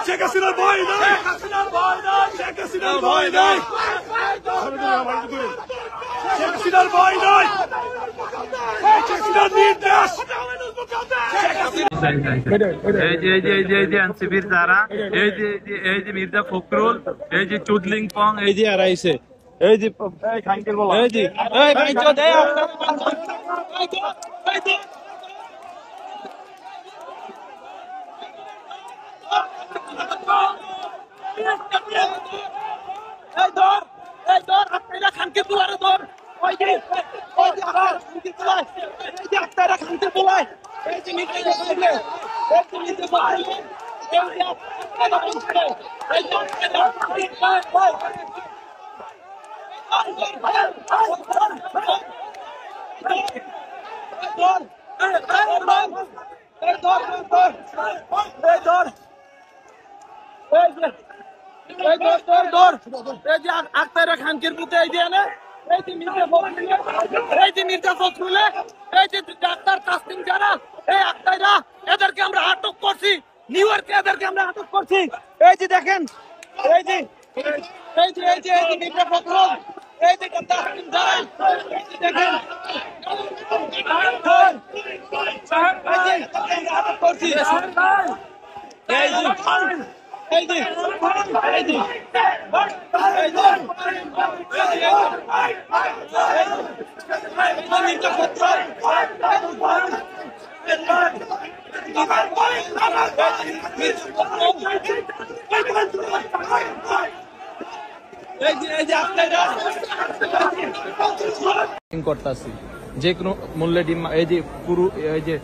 শেখ হাসিনার ভয় নাই, শেখ হাসিনার ভয় নাই, শেখ হাসিনার ভয় নাই, শেখ হাসিনার নির্দেশ। এই যে এনসিপির যারা এই যে মির্জা ফখরুল, এই যে চুদলিং পং, এই যে আর আইছে, এই যে এই যে এই ভাই চোদ এই আপনারা খানকে বুলারে ধর, ওই যে খানকে বুলাই, এই যে আপনারা খানকে বুলাই, এই যে মির্জা ফখরুল, এই যে মির্জা ফখরুল, এই যে আপনারা বলছে, এই যে আক্তারা খানকের পুতে এই যে মির্জা ফখরুলে, এই যে ডাক্তার তাসলিম যারা, এই আক্তারা, এদেরকে আমরা আটক করছি, নিউ ইয়র্কে এদেরকে আমরা আটক করছি। এই যে দেখেন, এই যে মির্জা ফখরুল, এই যে তাসলিম যারা, এই যে দেখেন আটক করছি। করতেছি যে কোনো মূল্যে এই যে পুরো এই যে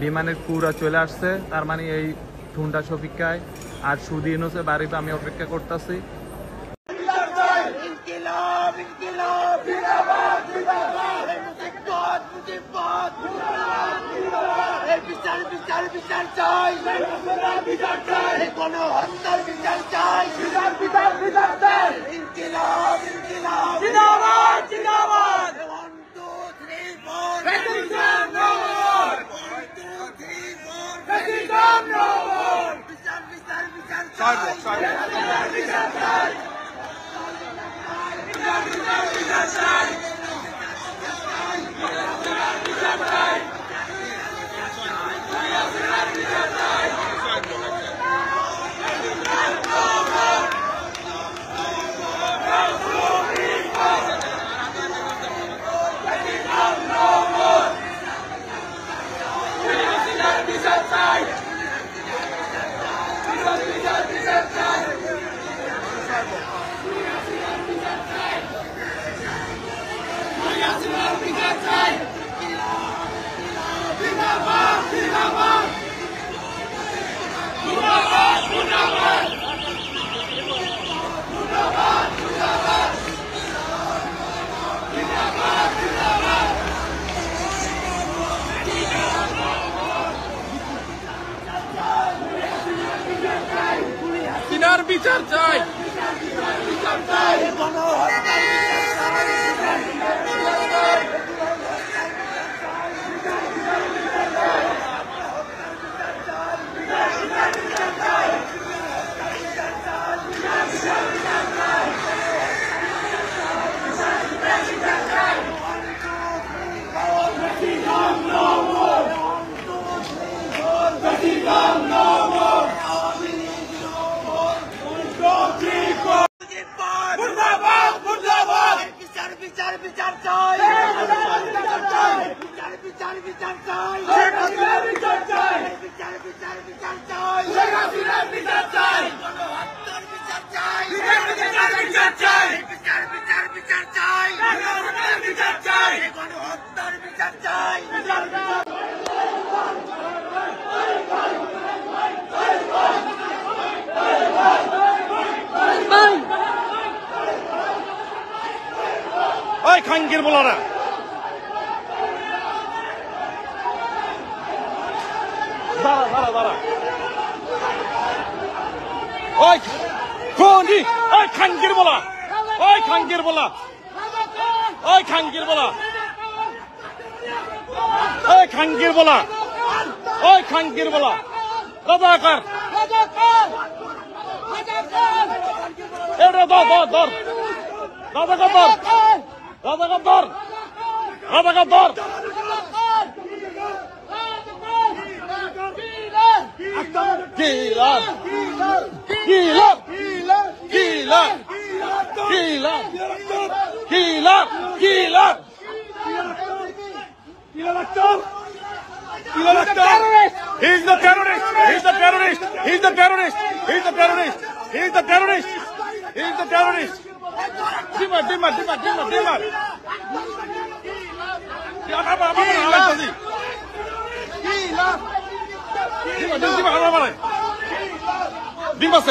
বিমানের পুরা চলে আসছে, তার মানে এই ঠুন্ডা অপেক্ষায় আর সুদিন হচ্ছে বাড়িতে আমি অপেক্ষা করতেছি। বিচার চাই, বিচার চাই, বিচার চাই। খাঙ্গির বলারা দাঁড়া ওই কোনি ওই খাঙ্গির বলা ওই খাঙ্গির বলা ওই খাঙ্গির বলা ওই খাঙ্গির বলা ওই খাঙ্গির বলা রাজাকার এটা ধর রাজাকার ধর রাজাকার ধর রাজাকার ধর কিলার কিলার কিলার কিলার কিলার কিলার He's the terrorist. He's the terrorist. He's the terrorist. He's the terrorist. He's the terrorist. He's the terrorist. Dimar.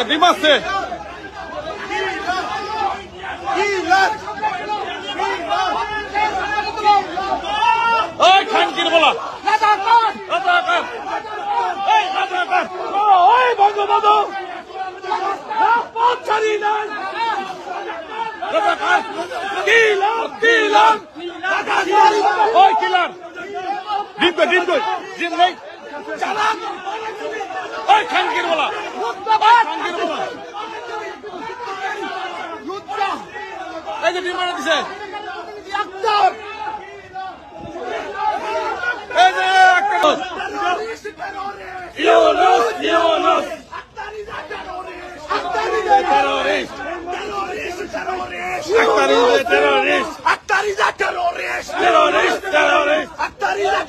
Dimase. ওই খানকির বলা রাজাকার এই রাজাকার ওই বঙ্গবন্ধু পৌঁছারি নাই রাজাকার কিলার ওই কিলার ডিম নেই চালাক ওই খানকির বলা এই যে ডিম বানা দিছে Yunus. Akhtar is a terrorist. Akhtar is a terrorist. Akhtar is a terrorist. Terrorist. Akhtar is a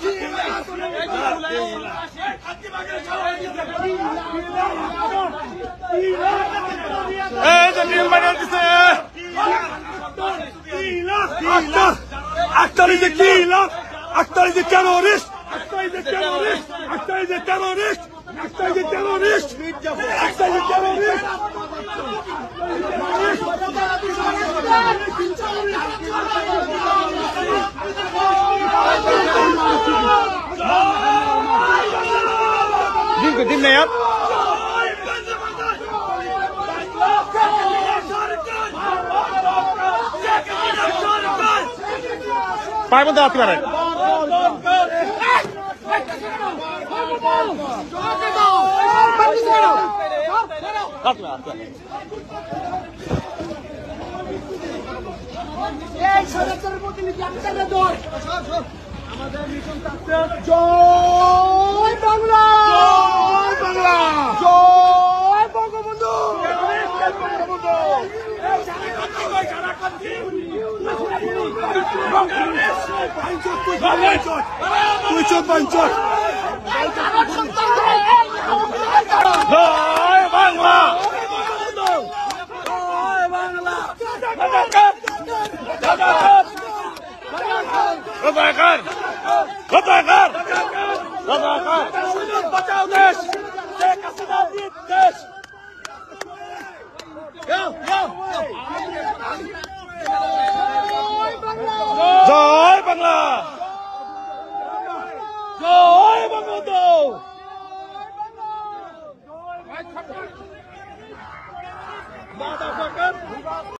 Akhtar is a killer. Akhtar is a terrorist. Akhtar is a terrorist. Akhtar is a terrorist. Akhtar is a terrorist. Akhtar is a terrorist. Din ne yap? Payı da atı verin. জয় বাংলা জয় বঙ্গবন্ধু জয় বাংলা রাজাকার বাঁচাও দেশ শেখ হাসিনা দেশ জয় বাংলা জয় বঙ্গবন্ধু